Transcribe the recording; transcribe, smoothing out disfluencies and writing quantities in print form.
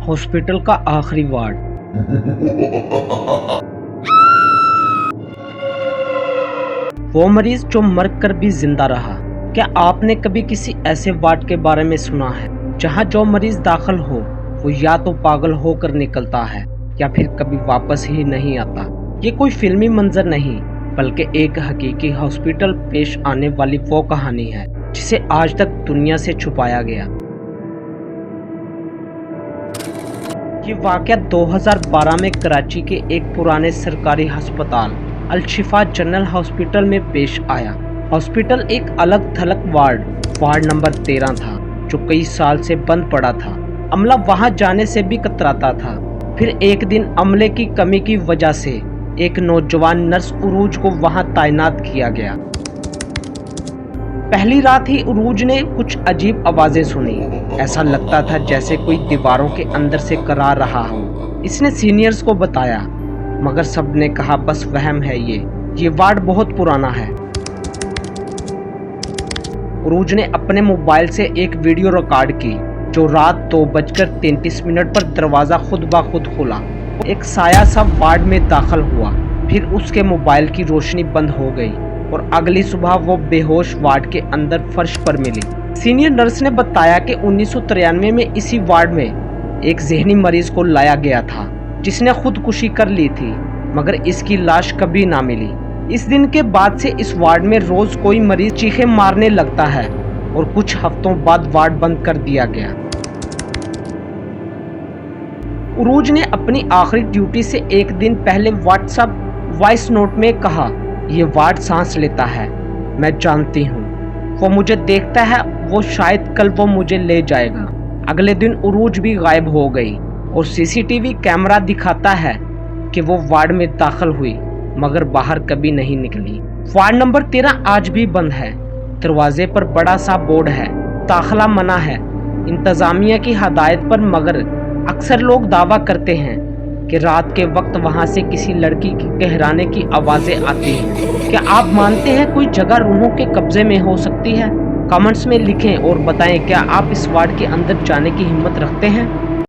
Hospital का आखिरी ward. वो मरीज जो मर कर भी जिंदा रहा। क्या आपने कभी किसी ऐसे वार्ड के बारे में सुना है जहां जो मरीज दाखिल हो वो या तो पागल होकर निकलता है या फिर कभी वापस ही नहीं आता। ये कोई फिल्मी मंजर नहीं बल्कि एक हकीकी हॉस्पिटल पेश आने वाली वो कहानी है जिसे आज तक दुनिया से छुपाया गया। ये वाक़या 2012 में कराची के एक पुराने सरकारी अस्पताल अल शिफा जनरल हॉस्पिटल में पेश आया। हॉस्पिटल एक अलग थलग वार्ड नंबर 13 था जो कई साल से बंद पड़ा था। अमला वहां जाने से भी कतराता था। फिर एक दिन अमले की कमी की वजह से एक नौजवान नर्स उरूज को वहां तैनात किया गया। पहली रात ही उरूज ने कुछ अजीब आवाजें सुनी। ऐसा लगता था जैसे कोई दीवारों के अंदर से करा रहा हो। इसने सीनियर्स को बताया मगर सबने कहा बस वहम है ये वार्ड बहुत पुराना है। उरूज ने अपने मोबाइल से एक वीडियो रिकॉर्ड की जो रात 2:33 पर दरवाजा खुद ब खुद खुला। एक साया सा वार्ड में दाखिल हुआ। फिर उसके मोबाइल की रोशनी बंद हो गई और अगली सुबह वो बेहोश वार्ड के अंदर फर्श पर मिली। सीनियर नर्स ने बताया कि 1993 में इसी वार्ड में एक जहनी मरीज को लाया गया था जिसने खुदकुशी कर ली थी मगर इसकी लाश कभी ना मिली। इस दिन के बाद से इस वार्ड में रोज कोई मरीज चीखें मारने लगता है और कुछ हफ्तों बाद वार्ड बंद कर दिया गया। उरूज ने अपनी आखिरी ड्यूटी से एक दिन पहले व्हाट्सएप वॉइस नोट में कहा, ये वार्ड सांस लेता है, मैं जानती हूँ। वो मुझे देखता है, वो शायद कल वो मुझे ले जाएगा। अगले दिन उरूज भी गायब हो गई और सीसीटीवी कैमरा दिखाता है कि वो वार्ड में दाखिल हुई मगर बाहर कभी नहीं निकली। वार्ड नंबर 13 आज भी बंद है। दरवाजे पर बड़ा सा बोर्ड है, दाखिला मना है इंतजामिया की हदायत पर, मगर अक्सर लोग दावा करते हैं कि रात के वक्त वहां से किसी लड़की के कहराने की आवाजें आती हैं। क्या आप मानते हैं कोई जगह रूहों के कब्जे में हो सकती है? कमेंट्स में लिखें और बताएं क्या आप इस वार्ड के अंदर जाने की हिम्मत रखते हैं।